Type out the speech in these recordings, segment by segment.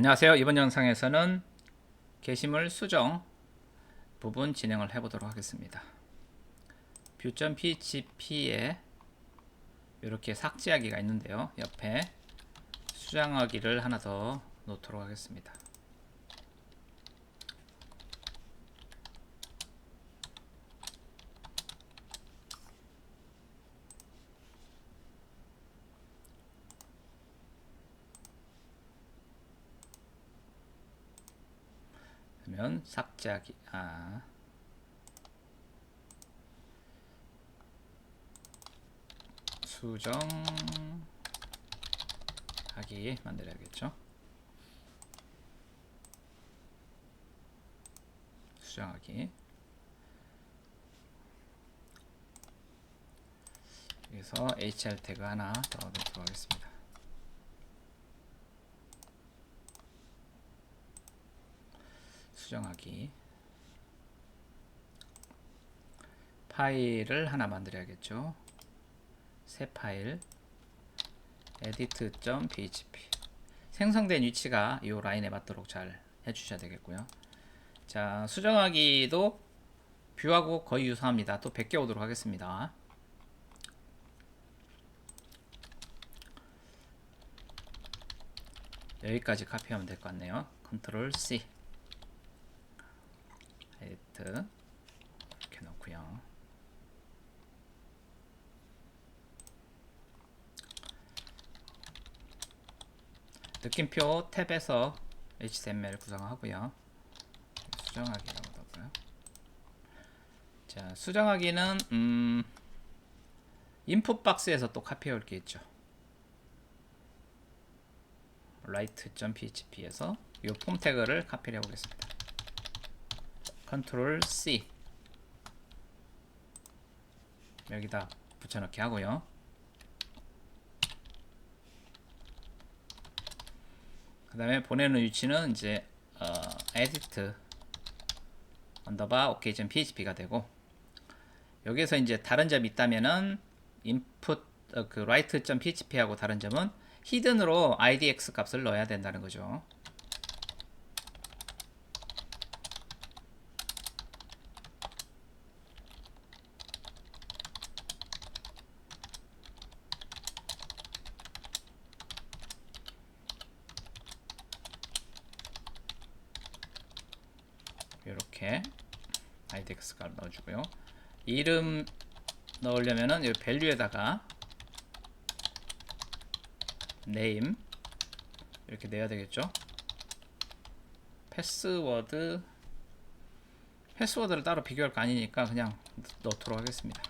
안녕하세요. 이번 영상에서는 게시물 수정 부분 진행을 해보도록 하겠습니다. view.php에 이렇게 삭제하기가 있는데요. 옆에 수정하기를 하나 더 놓도록 하겠습니다. 그러면 삭제하기 수정하기 만들어야겠죠. 수정하기. 여기서 hr 태그 하나 더 넣도록 하겠습니다. 수정하기. 파일을 하나 만들어야겠죠. 새 파일 edit.php 생성된 위치가 이 라인에 맞도록 잘 해주셔야 되겠고요. 자, 수정하기도 뷰하고 거의 유사합니다. 또 베껴오도록 하겠습니다. 여기까지 카피하면 될 것 같네요. 컨트롤 C 에디트 이렇게 넣고요. 느낌표 탭에서 HTML 구성하고요. 수정하기라고 넣고요. 자, 수정하기는 인풋 박스에서 또 카피해 올 게 있죠. write.php에서 이 폼 태그를 카피를 해보겠습니다. 컨트롤 C 여기다 붙여넣기 하고요. 그 다음에 보내는 위치는 이제 edit _ok.php가 되고, 여기서 이제 다른 점이 있다면은 input 그 write.php하고 다른 점은 히든으로 idx 값을 넣어야 된다는 거죠. 이렇게 idx 값 넣어주고요. 이름 넣으려면은 이 밸류에다가 name 이렇게 내야 되겠죠. 패스워드를 따로 비교할 거 아니니까 그냥 넣도록 하겠습니다.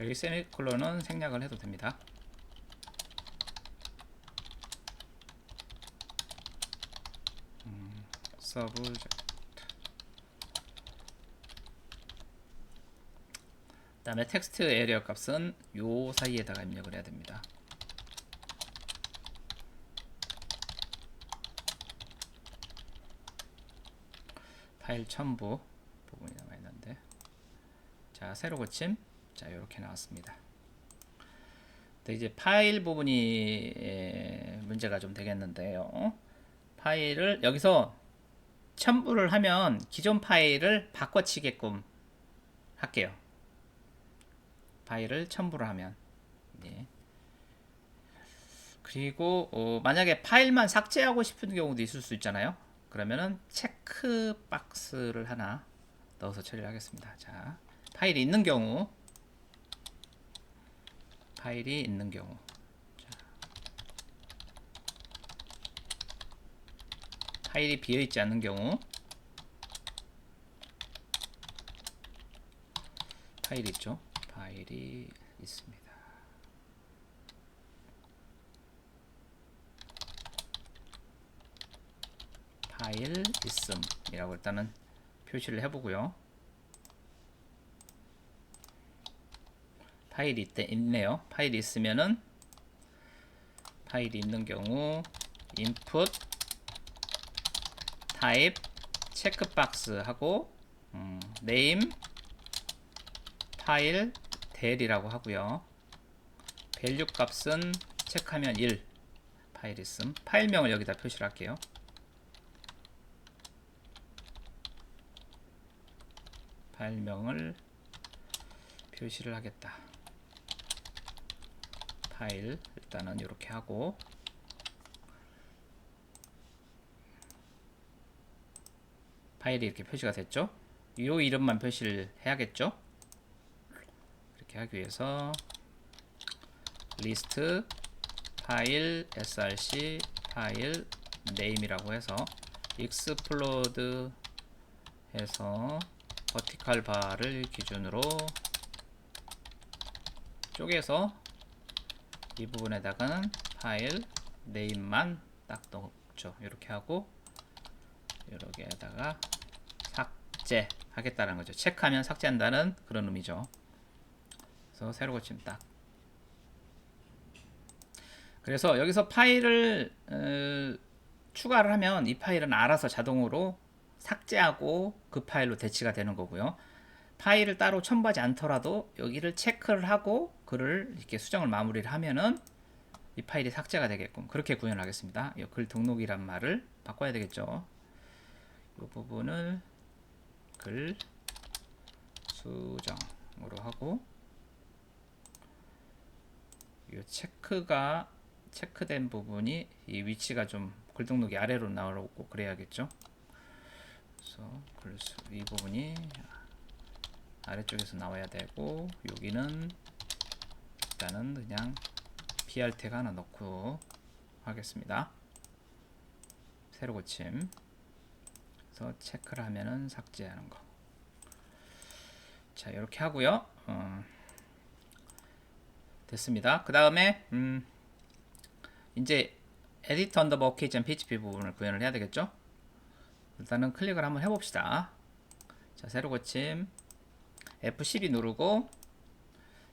여기 세미콜론은 생략을 해도 됩니다. 서브젝트. 그 다음에 텍스트 에리어 값은 요 사이에다가 입력을 해야 됩니다. 파일 첨부 부분이 남아있는데, 자, 새로 고침. 자, 이렇게 나왔습니다. 근데 이제 파일 부분이 문제가 좀 되겠는데요. 파일을 여기서 첨부를 하면 기존 파일을 바꿔치게끔 할게요. 파일을 첨부를 하면. 네. 그리고 만약에 파일만 삭제하고 싶은 경우도 있을 수 있잖아요. 그러면은 체크 박스를 하나 넣어서 처리를 하겠습니다. 자, 파일이 있는 경우 자, 파일이 비어있지 않는 경우, 파일이 있죠. 파일이 있습니다. 파일 있음이라고 일단은 표시를 해보고요. 파일이 있네요. 파일이 있으면은 파일이 있는 경우 input type 체크박스 하고 name 파일 del이라고 하고요. 밸류 값은 체크하면 1 파일 있음. 파일명을 여기다 표시를 할게요. 파일명을 표시를 하겠다. 파일 일단은 이렇게 하고, 파일이 이렇게 표시가 됐죠. 이 이름만 표시를 해야겠죠. 이렇게 하기 위해서 리스트 파일 src 파일 네임이라고 해서 익스플로드 해서 버티컬 바를 기준으로 쪼개서 이 부분에다가는 파일 네임만 딱 넣죠. 이렇게 하고 여기에다가 삭제 하겠다는 거죠. 체크하면 삭제한다는 그런 의미죠. 그래서 새로 고침 딱. 그래서 여기서 파일을 추가를 하면 이 파일은 알아서 자동으로 삭제하고 그 파일로 대치가 되는 거고요. 파일을 따로 첨부하지 않더라도 여기를 체크를 하고 글을 이렇게 수정을 마무리를 하면은 이 파일이 삭제가 되게끔 그렇게 구현을 하겠습니다. 이 글 등록이란 말을 바꿔야 되겠죠. 이 부분을 글 수정으로 하고, 이 체크가 체크된 부분이 이 위치가 좀 글 등록이 아래로 나오고 그래야겠죠. 그래서 이 부분이 아래쪽에서 나와야 되고, 여기는 일단은 그냥 BR태그 하나 넣고 하겠습니다. 새로 고침. 그래서 체크를 하면은 삭제하는 거. 자, 이렇게 하고요. 됐습니다. 그 다음에 이제 edit underbar ok.php 부분을 구현을 해야 되겠죠. 일단은 클릭을 한번 해봅시다. 자, 새로 고침 F12 누르고,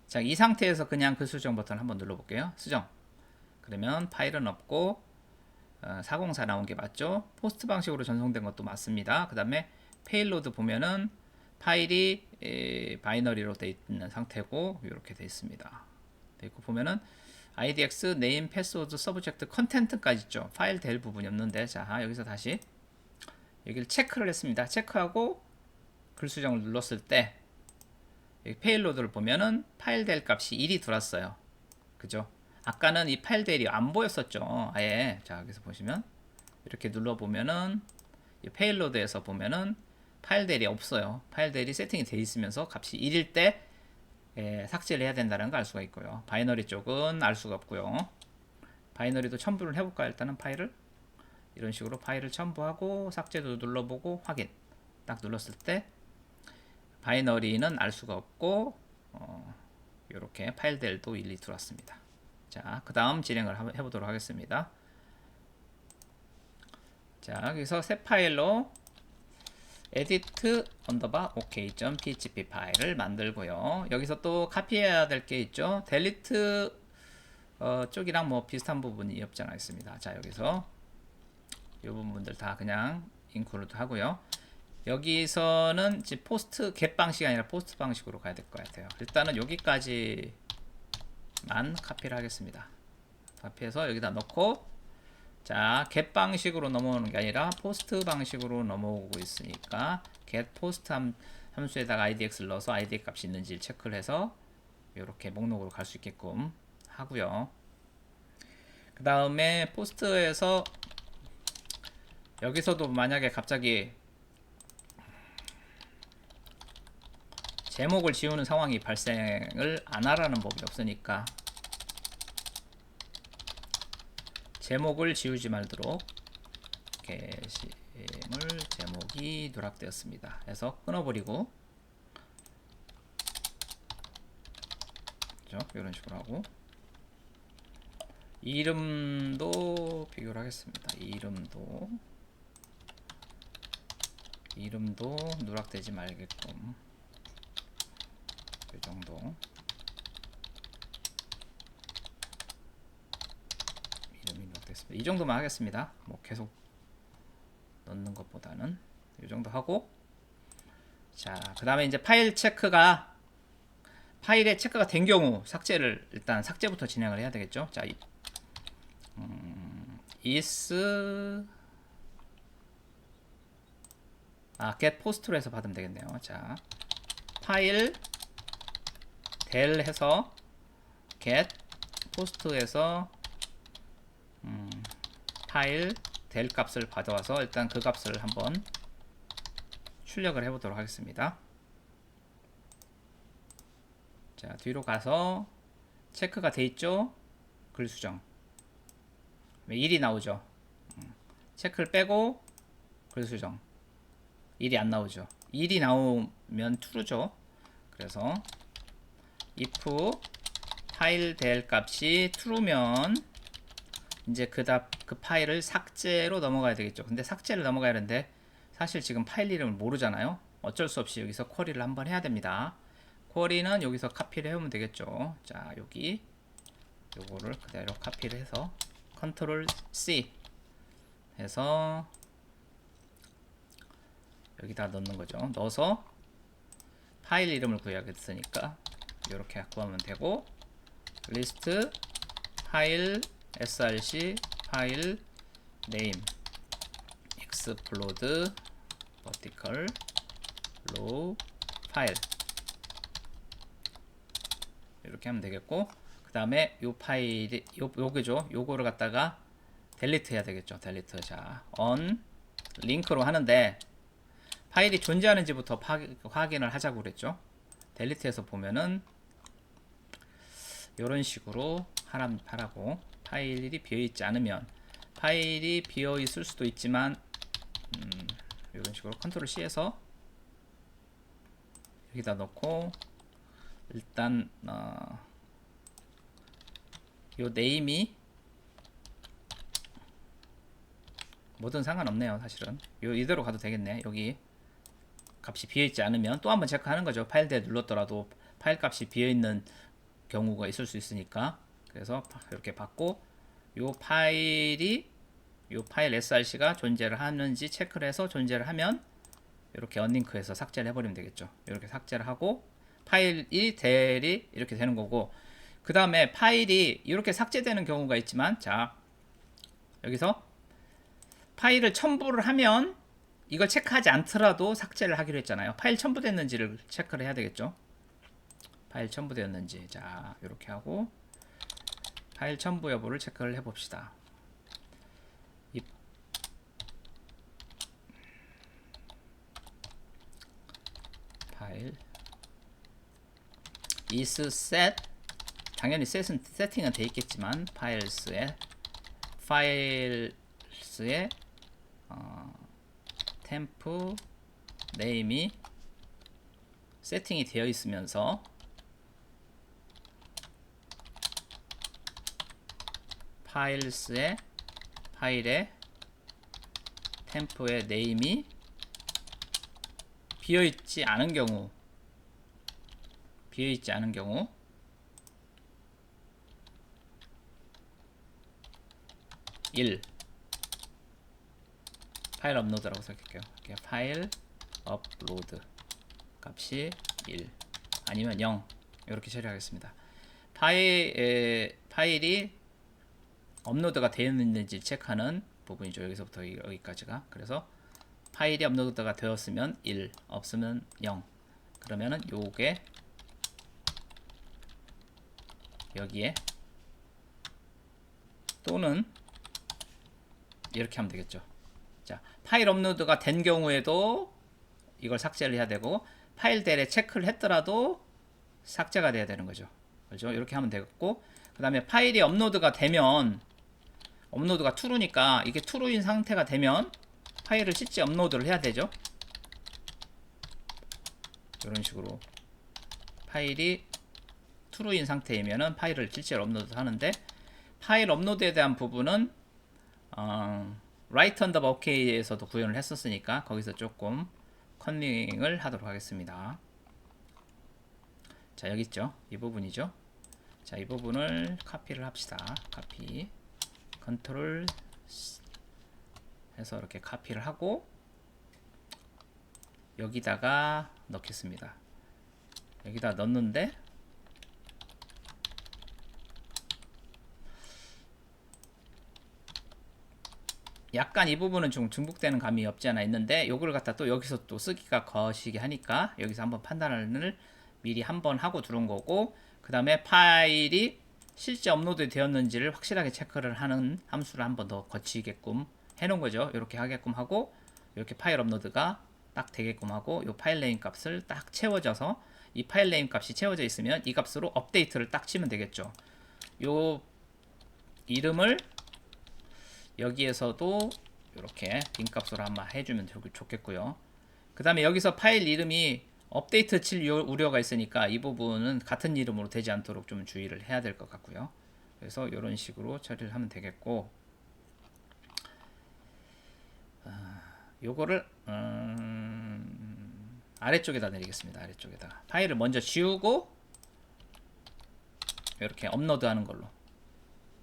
자, 이 상태에서 그냥 그 수정 버튼 한번 눌러볼게요. 수정. 그러면 파일은 없고 404 나온 게 맞죠? 포스트 방식으로 전송된 것도 맞습니다. 그 다음에 페일로드 보면은 파일이 바이너리로 되어 있는 상태고 이렇게 되어 있습니다. 있고 보면은 IDX, 네임, 패스워드, 서브젝트, 컨텐트까지 있죠. 파일 될 부분이 없는데, 자, 여기서 다시 여기를 체크를 했습니다. 체크하고 글 수정을 눌렀을 때 페일로드를 보면은 파일 될 값이 1이 들어왔어요. 그죠? 아까는 이 파일 델이 안 보였었죠. 아예. 자, 여기서 보시면 이렇게 눌러보면은 이 페일로드에서 보면은 파일 델이 없어요. 파일 델이 세팅이 되어 있으면서 값이 1일 때 삭제를 해야 된다는 걸 알 수가 있고요. 바이너리 쪽은 알 수가 없고요. 바이너리도 첨부를 해볼까요? 일단은 파일을 이런 식으로 파일을 첨부하고 삭제도 눌러보고 확인 딱 눌렀을 때 바이너리는 알 수가 없고 이렇게 파일 델도 일일이 들어왔습니다. 자, 그 다음 진행을 해보도록 하겠습니다. 자, 여기서 새 파일로 edit underbar ok.php 파일을 만들고요. 여기서 또 카피해야 될 게 있죠. delete 쪽이랑 뭐 비슷한 부분이 없지 않아 있습니다. 자, 여기서 이 부분들 다 그냥 include 하고요. 여기서는 이제 포스트 get 방식이 아니라 포스트 방식으로 가야 될 것 같아요. 일단은 여기까지만 카피를 하겠습니다. 카피해서 여기다 넣고, 자, get 방식으로 넘어오는 게 아니라 포스트 방식으로 넘어오고 있으니까 get post 함수에다가 idx를 넣어서 id 값이 있는지를 체크를 해서 이렇게 목록으로 갈 수 있게끔 하고요. 그 다음에 포스트에서 여기서도 만약에 갑자기 제목을 지우는 상황이 발생을 안 하라는 법이 없으니까 제목을 지우지 말도록 게시물 제목이 누락되었습니다. 해서 끊어버리고, 그렇죠? 이런 식으로 하고, 이름도 비교를 하겠습니다. 이름도 누락되지 말게끔 이 정도 이름이 누락됐습니다. 이 정도만 하겠습니다. 뭐 계속 넣는 것보다는 이 정도 하고, 자, 그 다음에 이제 파일 체크가 파일에 체크가 된 경우 삭제를 일단 삭제부터 진행을 해야 되겠죠. 자, is get post로 해서 받으면 되겠네요. 자, 파일 del 해서 get post에서 파일 del 값을 받아와서 일단 그 값을 한번 출력을 해보도록 하겠습니다. 자, 뒤로 가서 체크가 돼 있죠. 글 수정 1이 나오죠. 체크를 빼고 글 수정 1이 안 나오죠. 1이 나오면 true죠. 그래서 if 파일 del 값이 true면 이제 그 파일을 삭제로 넘어가야 되겠죠. 근데 삭제를 넘어가야 하는데 사실 지금 파일 이름을 모르잖아요. 어쩔 수 없이 여기서 쿼리를 한번 해야 됩니다. 쿼리는 여기서 카피를 해오면 되겠죠. 자, 여기 요거를 그대로 카피를 해서 컨트롤 C 해서 여기다 넣는 거죠. 넣어서 파일 이름을 구해야겠으니까 이렇게 구하면 되고 리스트 파일 src 파일 name explode vertical row 파일 이렇게 하면 되겠고, 그 다음에 요 파일이 요거죠. 요거를 갖다가 델리트 해야 되겠죠. 델리트. 자, on 링크로 하는데 파일이 존재하는지부터 확인을 하자고 그랬죠. 델리트해서 보면은 이런 식으로 하라고. 파일이 비어있지 않으면, 파일이 비어있을 수도 있지만 이런 식으로 컨트롤 C에서 여기다 넣고 일단 요 네임이 뭐든 상관없네요. 사실은 요 이대로 가도 되겠네. 여기 값이 비어있지 않으면 또 한번 체크하는 거죠. 파일 대 눌렀더라도 파일 값이 비어있는 경우가 있을 수 있으니까. 그래서 이렇게 받고 요 파일 src가 존재를 하는지 체크를 해서 존재를 하면 이렇게 언링크해서 삭제를 해버리면 되겠죠. 이렇게 삭제를 하고 파일이 del이 이렇게 되는 거고, 그 다음에 파일이 이렇게 삭제되는 경우가 있지만, 자, 여기서 파일을 첨부를 하면 이걸 체크하지 않더라도 삭제를 하기로 했잖아요. 파일 첨부됐는지를 체크를 해야 되겠죠. 파일 첨부되었는지. 자, 이렇게 하고 파일 첨부 여부를 체크를 해 봅시다. 파일 is set, 당연히 set은 세팅은 돼 있겠지만 파일스의 템프 네임이 세팅이 되어 있으면서 파일의 템프의 네임이 비어있지 않은 경우 1 파일 업로드라고 써볼게요. 파일 업로드 값이 1 아니면 0 이렇게 처리하겠습니다. 파일이 업로드가 되어 있는지 체크하는 부분이죠. 여기서부터 여기까지가. 그래서 파일이 업로드가 되었으면 1, 없으면 0. 그러면은 요게 여기에 또는 이렇게 하면 되겠죠. 자, 파일 업로드가 된 경우에도 이걸 삭제를 해야 되고, 파일 델에 체크를 했더라도 삭제가 돼야 되는 거죠. 그렇죠? 이렇게 하면 되겠고, 그 다음에 파일이 업로드가 되면, 업로드가 true니까 이게 true인 상태가 되면 파일을 실제 업로드를 해야 되죠. 이런 식으로 파일이 true인 상태이면은 파일을 실제로 업로드 하는데, 파일 업로드에 대한 부분은 write under ok에서도 구현을 했었으니까 거기서 조금 컨닝을 하도록 하겠습니다. 자, 여기 있죠. 이 부분이죠. 자, 이 부분을 카피를 합시다. 카피 컨트롤 해서 이렇게 카피를 하고 여기다가 넣겠습니다. 여기다 넣는데 약간 이 부분은 좀 중복되는 감이 없지 않아 있는데 요걸 갖다 또 여기서 또 쓰기가 거시기 하니까 여기서 한번 판단을 미리 한번 하고 들어온 거고, 그 다음에 파일이 실제 업로드 되었는지를 확실하게 체크를 하는 함수를 한번 더 거치게끔 해 놓은 거죠. 이렇게 하게끔 하고, 이렇게 파일 업로드가 딱 되게끔 하고, 요 파일 네임 값을 딱 채워져서, 이 파일 네임 값이 채워져 있으면 이 값으로 업데이트를 딱 치면 되겠죠. 요 이름을 여기에서도 이렇게 빈 값으로 한번 해주면 좋겠고요. 그 다음에 여기서 파일 이름이 업데이트 칠 우려가 있으니까 이 부분은 같은 이름으로 되지 않도록 좀 주의를 해야 될 것 같고요. 그래서 이런 식으로 처리를 하면 되겠고, 요거를 아래쪽에다 내리겠습니다. 아래쪽에다 파일을 먼저 지우고 이렇게 업로드 하는 걸로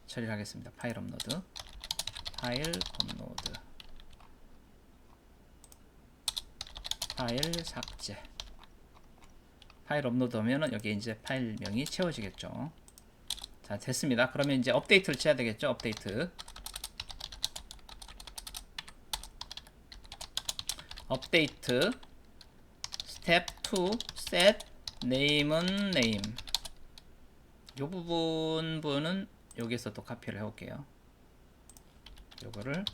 처리를 하겠습니다. 파일 업로드, 파일 업로드, 파일 삭제. 파일 업로드 하면은 여기 이제 파일명이 채워지겠죠. 자, 됐습니다. 그러면 이제 업데이트를 쳐야 되겠죠. 업데이트. 업데이트 스텝 2 set name은 name. 요 부분은 여기서 또 카피를 해올게요. 요거를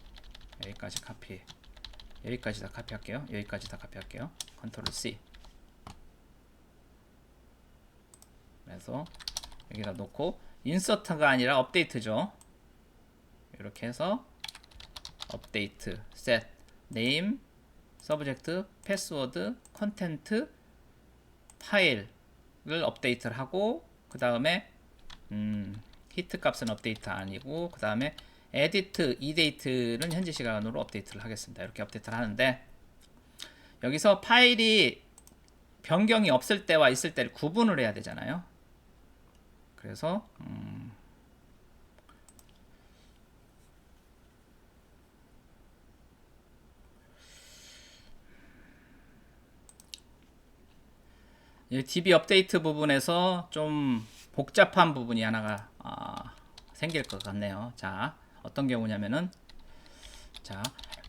여기까지 카피, 여기까지 다 카피할게요. 여기까지 다 카피할게요. 컨트롤 C. 그래서 여기다 놓고, 인서트가 아니라 업데이트죠. 이렇게 해서 업데이트 set name 서브젝트 패스워드 컨텐트 파일을 업데이트를 하고, 그 다음에 히트 값은 업데이트 아니고, 그 다음에 에디트 이데이트는 현재 시간으로 업데이트를 하겠습니다. 이렇게 업데이트를 하는데, 여기서 파일이 변경이 없을 때와 있을 때를 구분을 해야 되잖아요. 그래서 DB 업데이트 부분에서 좀 복잡한 부분이 하나가 생길 것 같네요. 자, 어떤 경우냐면은, 자,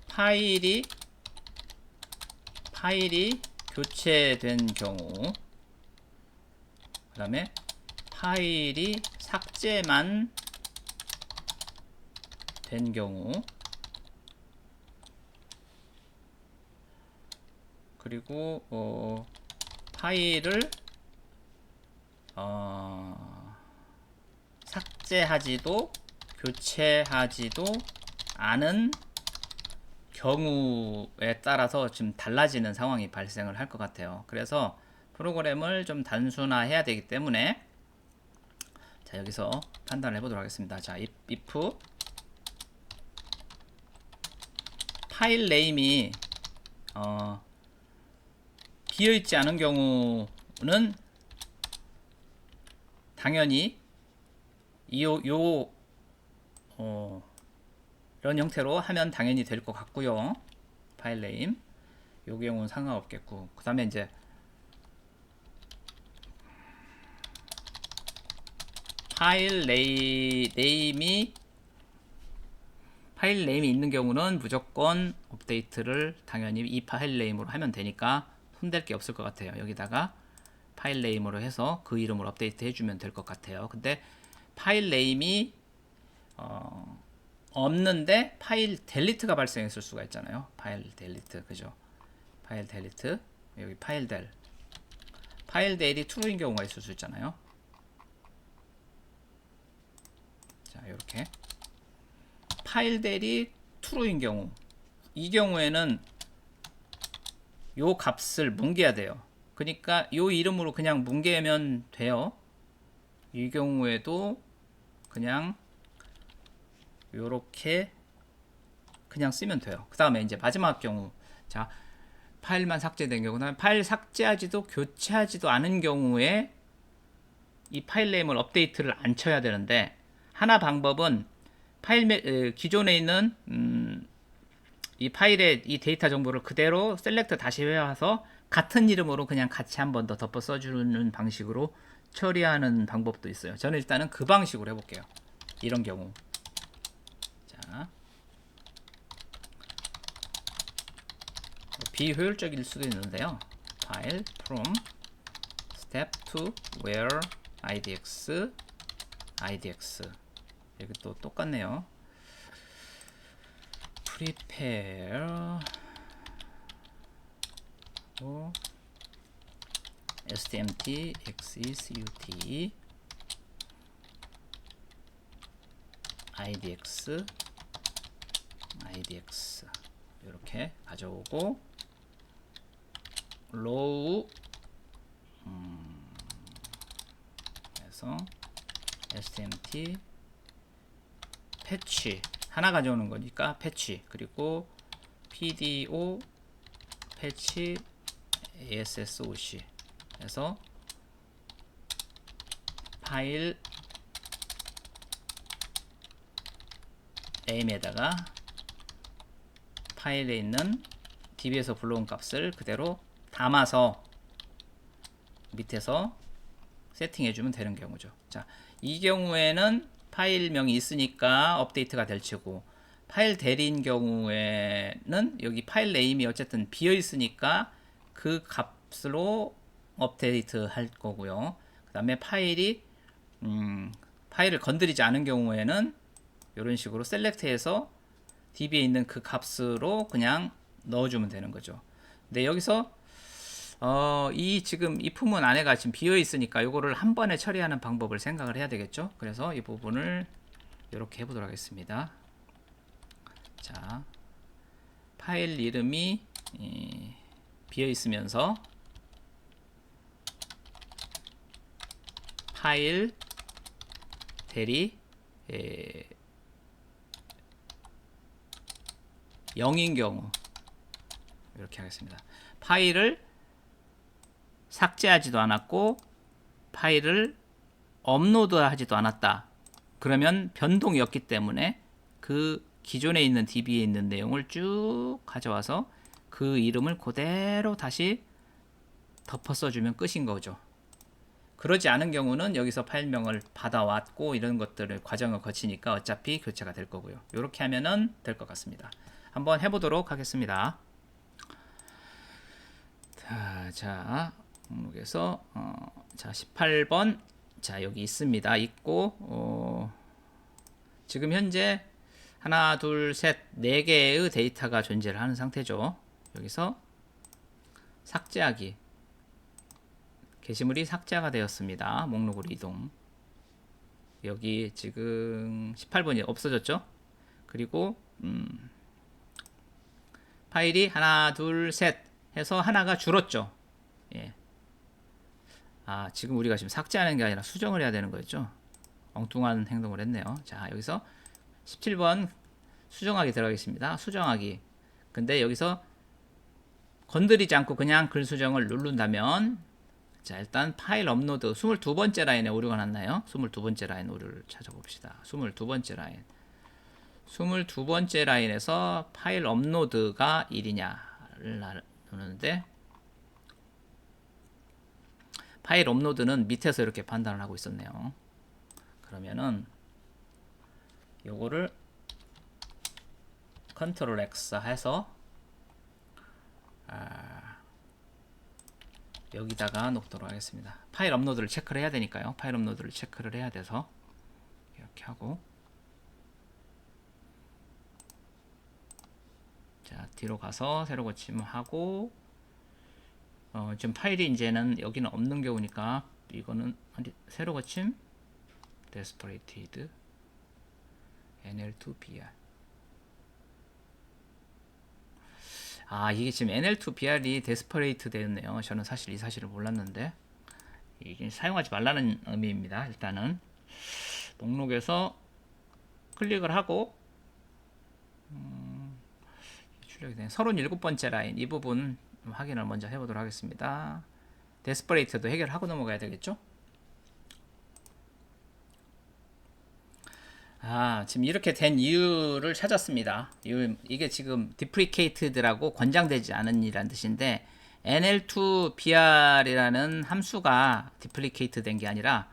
파일이 교체된 경우, 그 다음에 파일이 삭제만 된 경우, 그리고 파일을 삭제하지도 교체하지도 않은 경우에 따라서 좀 달라지는 상황이 발생을 할 것 같아요. 그래서 프로그램을 좀 단순화해야 되기 때문에, 자, 여기서 판단을 해보도록 하겠습니다. 자, if 파일 네임이 비어있지 않은 경우는 당연히 이런 형태로 하면 당연히 될 것 같고요. 파일 네임 요 경우는 상관없겠고, 그 다음에 이제 파일 네임이 있는 경우는 무조건 업데이트를 당연히 이 파일 네임으로 하면 되니까 손댈 게 없을 것 같아요. 여기다가 파일 네임으로 해서 그 이름으로 업데이트 해주면 될 것 같아요. 근데 파일 네임이 없는데 파일 델리트가 발생했을 수가 있잖아요. 파일 델리트, 그죠? 파일 델리트, 여기 파일 델이 true인 경우가 있을 수 있잖아요. 자, 이렇게 파일 델이 true인 경우, 이 경우에는 요 값을 뭉개야 돼요. 그러니까 요 이름으로 그냥 뭉개면 돼요. 이 경우에도 그냥 요렇게 그냥 쓰면 돼요. 그 다음에 이제 마지막 경우, 자, 파일만 삭제된 경우는 파일 삭제하지도 교체하지도 않은 경우에 이 파일 네임을 업데이트를 안 쳐야 되는데, 하나 방법은 기존에 있는 이 파일의 이 데이터 정보를 그대로 셀렉트 다시 해와서 같은 이름으로 그냥 같이 한 번 더 덮어 써주는 방식으로 처리하는 방법도 있어요. 저는 일단은 그 방식으로 해볼게요. 이런 경우, 자, 비효율적일 수도 있는데요. 파일 from step to where idx 여기 또 똑같네요. prepare stmt execute idx 이렇게 가져오고 row 해서 stmt 패치 하나 가져오는 거니까 패치 그리고 pdo 패치 assoc 해서 파일 name에다가 파일에 있는 db에서 불러온 값을 그대로 담아서 밑에서 세팅해주면 되는 경우죠. 자, 이 경우에는 파일명이 있으니까 업데이트가 될 테고, 파일 대리인 경우에는 여기 파일 네임이 어쨌든 비어 있으니까 그 값으로 업데이트 할 거고요. 그 다음에 파일을 건드리지 않은 경우에는 이런 식으로 셀렉트해서 db에 있는 그 값으로 그냥 넣어주면 되는 거죠. 근데 여기서 지금 이 품문 안에가 지금 비어 있으니까 이거를 한 번에 처리하는 방법을 생각을 해야 되겠죠. 그래서 이 부분을 이렇게 해보도록 하겠습니다. 자, 파일 이름이 비어 있으면서 파일 대리 0인 경우 이렇게 하겠습니다. 파일을 삭제하지도 않았고 파일을 업로드하지도 않았다. 그러면 변동이었기 때문에 그 기존에 있는 DB에 있는 내용을 쭉 가져와서 그 이름을 그대로 다시 덮어 써주면 끝인 거죠. 그러지 않은 경우는 여기서 파일명을 받아왔고 이런 것들을 과정을 거치니까 어차피 교체가 될 거고요. 이렇게 하면은 될 것 같습니다. 한번 해보도록 하겠습니다. 자 목록에서 자 18번 자 여기 있습니다. 있고 지금 현재 하나 둘 셋 네 개의 데이터가 존재를 하는 상태죠. 여기서 삭제하기 게시물이 삭제가 되었습니다. 목록으로 이동. 여기 지금 18번이 없어졌죠. 그리고 파일이 하나 둘 셋 해서 하나가 줄었죠. 예. 지금 우리가 지금 삭제하는 게 아니라 수정을 해야 되는 거였죠. 엉뚱한 행동을 했네요. 자, 여기서 17번 수정하기 들어가겠습니다. 수정하기. 근데 여기서 건드리지 않고 그냥 글 수정을 누른다면 자, 일단 파일 업로드 22번째 라인에 오류가 났나요? 22번째 라인 오류를 찾아봅시다. 22번째 라인. 22번째 라인에서 파일 업로드가 1이냐를 나누는데 파일 업로드는 밑에서 이렇게 판단을 하고 있었네요. 그러면은 요거를 컨트롤 X 해서 여기다가 놓도록 하겠습니다. 파일 업로드를 체크를 해야 되니까요. 파일 업로드를 체크를 해야 돼서 이렇게 하고 자 뒤로 가서 새로 고침하고 지금 파일이 이제는 여기는 없는 경우니까 이거는 새로 고침 desperate nl2br 이게 지금 nl2br이 desperate 되었네요. 저는 사실 이 사실을 몰랐는데 이게 사용하지 말라는 의미입니다. 일단은 목록에서 클릭을 하고 출력이 된 37번째 라인 이 부분 확인을 먼저 해보도록 하겠습니다. 데스퍼레이트도 해결하고 넘어가야 되겠죠? 지금 이렇게 된 이유를 찾았습니다. 이게 지금 deprecated라고 권장되지 않은 이란 뜻인데 nl2br이라는 함수가 deprecate 된 게 아니라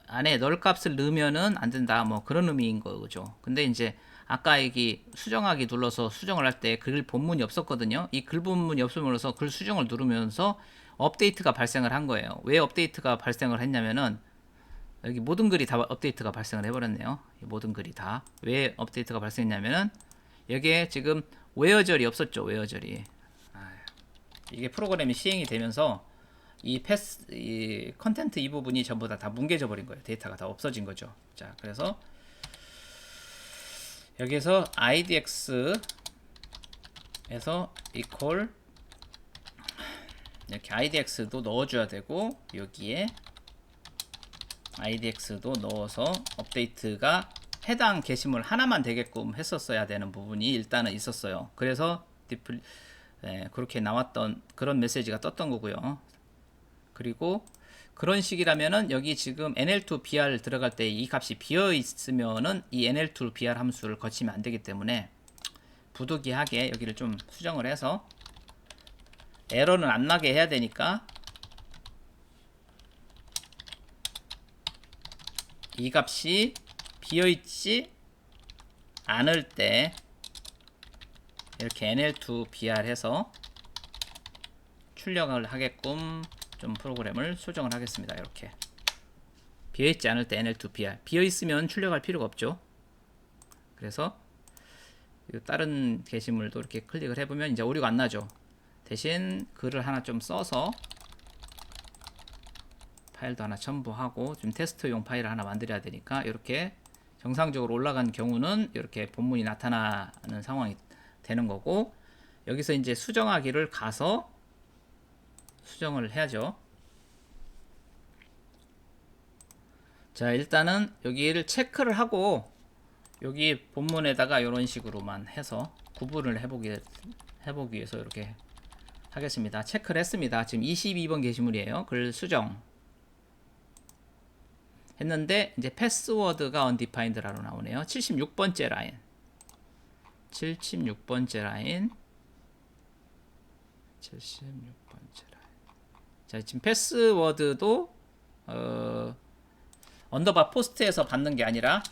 안에 널 값을 넣으면은 안 된다 뭐 그런 의미인 거죠. 근데 이제 아까 여기 수정하기 눌러서 수정을 할 때 글 본문이 없었거든요. 이 글 본문이 없으면서 글 수정을 누르면서 업데이트가 발생을 한 거예요. 왜 업데이트가 발생을 했냐면은 여기 모든 글이 다 업데이트가 발생을 해버렸네요. 모든 글이 다. 왜 업데이트가 발생했냐면은 여기에 지금 웨어절이 없었죠. 웨어절이. 이게 프로그램이 시행이 되면서 이 컨텐트 이 부분이 전부 다 뭉개져 버린 거예요. 데이터가 다 없어진 거죠. 자, 그래서 여기서 idx에서 equal 이렇게 idx도 넣어줘야 되고 여기에 idx도 넣어서 업데이트가 해당 게시물 하나만 되게끔 했었어야 되는 부분이 일단은 있었어요. 그래서 그렇게 나왔던 그런 메시지가 떴던 거고요. 그리고 그런 식이라면은 여기 지금 NL2BR 들어갈 때 이 값이 비어 있으면은 이 NL2BR 함수를 거치면 안 되기 때문에 부득이하게 여기를 좀 수정을 해서 에러는 안 나게 해야 되니까 이 값이 비어 있지 않을 때 이렇게 NL2BR 해서 출력을 하게끔 좀 프로그램을 수정을 하겠습니다. 이렇게 비어있지 않을 때 NL2BR 비어있으면 출력할 필요가 없죠. 그래서 다른 게시물도 이렇게 클릭을 해보면 이제 오류가 안 나죠. 대신 글을 하나 좀 써서 파일도 하나 첨부하고 좀 테스트용 파일을 하나 만들어야 되니까 이렇게 정상적으로 올라간 경우는 이렇게 본문이 나타나는 상황이 되는 거고 여기서 이제 수정하기를 가서 수정을 해야죠. 자, 일단은 여기를 체크를 하고 여기 본문에다가 이런 식으로만 해서 구분을 해보기 위해서 이렇게 하겠습니다. 체크를 했습니다. 지금 22번 게시물이에요. 글 수정 했는데 이제 패스워드가 undefined라고 나오네요. 76번째 라인 76번째 라인 자, 지금 패스워드도 언더바 포스트에서 받는 게 아니라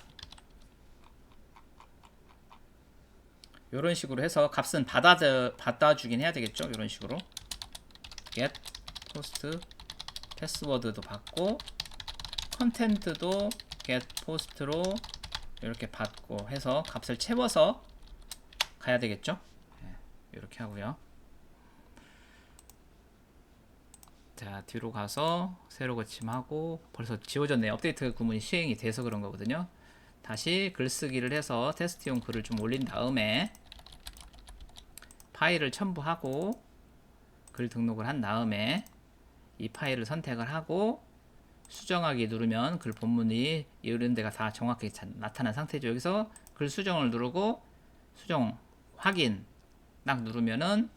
이런 식으로 해서 값은 받아주긴 해야 되겠죠. 이런 식으로 get post 패스워드도 받고 컨텐트도 get post로 이렇게 받고 해서 값을 채워서 가야 되겠죠. 이렇게 하고요. 자, 뒤로 가서 새로 고침하고 벌써 지워졌네요. 업데이트 구문이 시행이 돼서 그런 거거든요. 다시 글쓰기를 해서 테스트용 글을 좀 올린 다음에 파일을 첨부하고 글 등록을 한 다음에 이 파일을 선택을 하고 수정하기 누르면 글 본문이 이런 데가 다 정확하게 나타난 상태죠. 여기서 글 수정을 누르고 수정 확인 딱 누르면은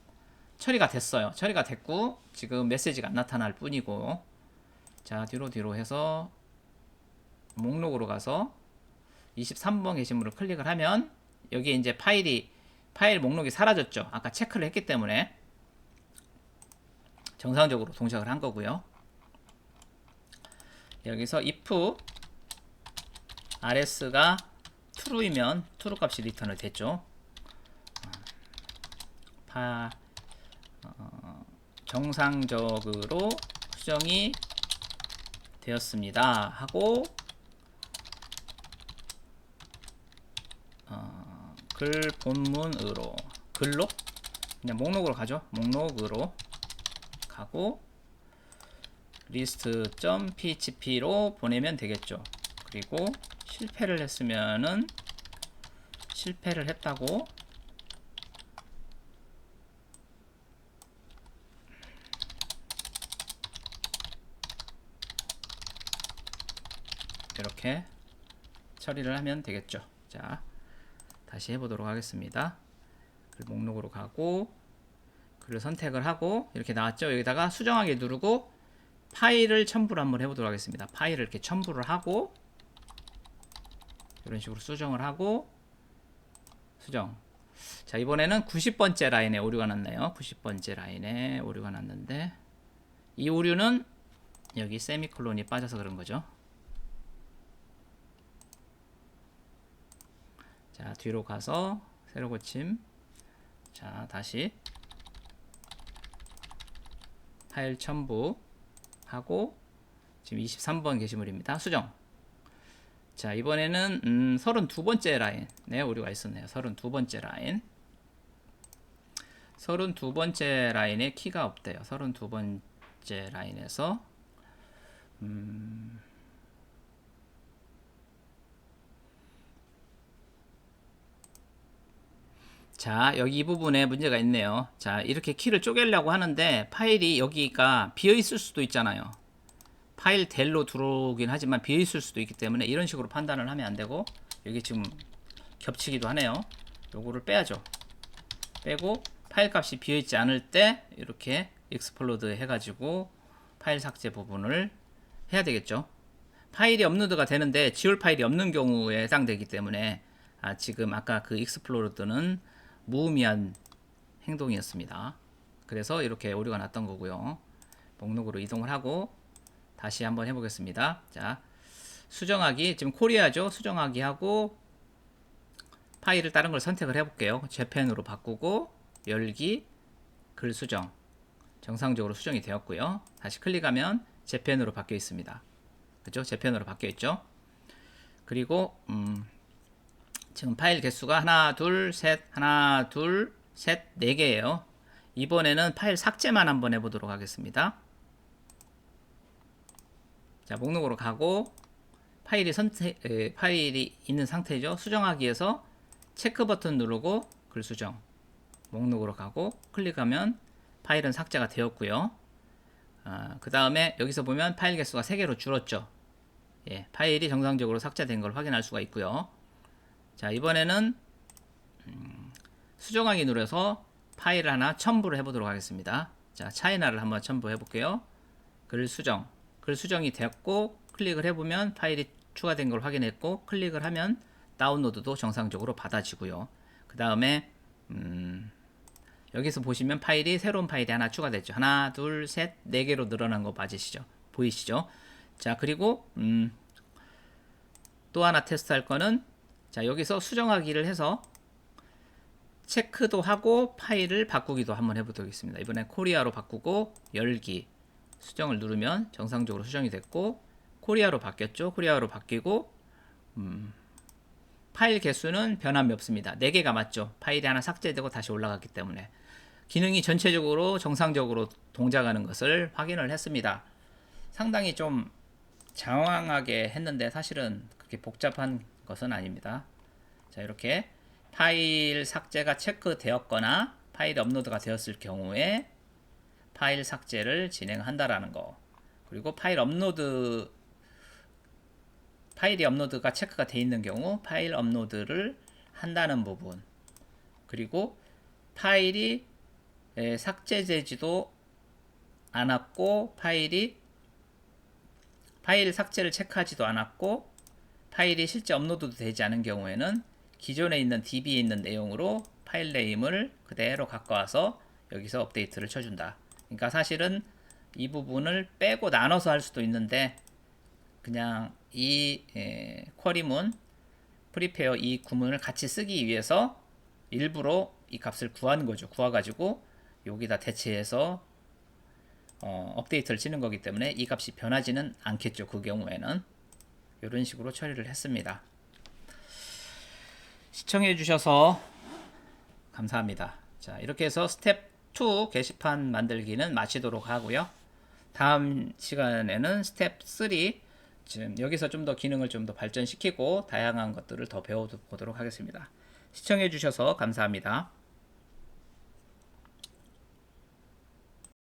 처리가 됐어요. 처리가 됐고 지금 메시지가 안 나타날 뿐이고 자, 뒤로 해서 목록으로 가서 23번 게시물을 클릭을 하면 여기에 이제 파일 목록이 사라졌죠. 아까 체크를 했기 때문에 정상적으로 동작을 한 거고요. 여기서 if rs가 true이면 true 값이 리턴을 됐죠. 정상적으로 수정이 되었습니다 하고 글 본문으로 글로 그냥 목록으로 가죠. 목록으로 가고 list.php로 보내면 되겠죠. 그리고 실패를 했으면은 실패를 했다고 이렇게 처리를 하면 되겠죠. 자, 다시 해보도록 하겠습니다. 글 목록으로 가고 글을 선택을 하고 이렇게 나왔죠. 여기다가 수정하기 누르고 파일을 첨부를 한번 해보도록 하겠습니다. 파일을 이렇게 첨부를 하고 이런 식으로 수정을 하고 수정. 자, 이번에는 90번째 라인에 오류가 났네요. 90번째 라인에 오류가 났는데 이 오류는 여기 세미콜론이 빠져서 그런 거죠. 자, 뒤로 가서 세로 고침. 자, 다시 파일 첨부 하고 지금 23번 게시물입니다. 수정. 자, 이번에는 32번째 라인에 오류가 있었네요. 32번째 라인. 32번째 라인에 키가 없대요. 32번째 라인에서 자, 여기 이 부분에 문제가 있네요. 자, 이렇게 키를 쪼개려고 하는데 파일이 여기가 비어 있을 수도 있잖아요. 파일 델로 들어오긴 하지만 비어 있을 수도 있기 때문에 이런 식으로 판단을 하면 안 되고, 여기 지금 겹치기도 하네요. 요거를 빼야죠. 빼고 파일 값이 비어 있지 않을 때 이렇게 익스플로드 해가지고 파일 삭제 부분을 해야 되겠죠. 파일이 업로드가 되는데 지울 파일이 없는 경우에 해당되기 때문에 지금 아까 그 익스플로드는 무의미한 행동이었습니다. 그래서 이렇게 오류가 났던 거고요. 목록으로 이동을 하고 다시 한번 해보겠습니다. 자, 수정하기, 지금 코리아죠. 수정하기 하고 파일을 다른 걸 선택을 해볼게요. 재펜으로 바꾸고 열기, 글 수정. 정상적으로 수정이 되었고요. 다시 클릭하면 재펜으로 바뀌어 있습니다. 그죠? 재펜으로 바뀌어 있죠. 그리고 지금 파일 개수가 하나, 둘, 셋, 하나, 둘, 셋, 4개예요. 이번에는 파일 삭제만 한번 해보도록 하겠습니다. 자, 목록으로 가고 파일이 있는 상태죠. 수정하기에서 체크 버튼 누르고 글 수정. 목록으로 가고 클릭하면 파일은 삭제가 되었고요. 그 다음에 여기서 보면 파일 개수가 3개로 줄었죠. 예, 파일이 정상적으로 삭제된 걸 확인할 수가 있고요. 자, 이번에는 수정하기 눌러서 파일 하나 첨부를 해보도록 하겠습니다. 자, 차이나를 한번 첨부해 볼게요. 글 수정. 글 수정이 됐고 클릭을 해보면 파일이 추가된 걸 확인했고, 클릭을 하면 다운로드도 정상적으로 받아지고요. 그 다음에 여기서 보시면 파일이, 새로운 파일이 하나 추가됐죠. 하나, 둘, 셋, 4개로 늘어난 거 맞으시죠? 보이시죠? 자, 그리고 또 하나 테스트할 거는, 자, 여기서 수정하기를 해서 체크도 하고 파일을 바꾸기도 한번 해보도록 하겠습니다. 이번엔 코리아로 바꾸고 열기, 수정을 누르면 정상적으로 수정이 됐고, 코리아로 바뀌었죠. 코리아로 바뀌고 파일 개수는 변함이 없습니다. 4개가 맞죠. 파일이 하나 삭제되고 다시 올라갔기 때문에 기능이 전체적으로 정상적으로 동작하는 것을 확인을 했습니다. 상당히 좀 장황하게 했는데 사실은 그렇게 복잡한 것은 아닙니다. 자, 이렇게 파일 삭제가 체크되었거나 파일 업로드가 되었을 경우에 파일 삭제를 진행한다라는 거, 그리고 파일이 업로드가 체크가 되어 있는 경우 파일 업로드를 한다는 부분, 그리고 파일이 삭제되지도 않았고 파일 삭제를 체크하지도 않았고 파일이 실제 업로드도 되지 않은 경우에는 기존에 있는 DB에 있는 내용으로 파일 네임을 그대로 갖고 와서 여기서 업데이트를 쳐준다. 그러니까 사실은 이 부분을 빼고 나눠서 할 수도 있는데, 그냥 이 쿼리문 프리페어 이 구문을 같이 쓰기 위해서 일부러 이 값을 구하는 거죠. 구해가지고 여기다 대체해서 업데이트를 치는 거기 때문에 이 값이 변하지는 않겠죠. 그 경우에는 이런 식으로 처리를 했습니다. 시청해 주셔서 감사합니다. 자, 이렇게 해서 스텝 2 게시판 만들기는 마치도록 하고요. 다음 시간에는 스텝 3, 지금 여기서 좀 더 기능을 좀 더 발전시키고 다양한 것들을 더 배워보도록 하겠습니다. 시청해 주셔서 감사합니다.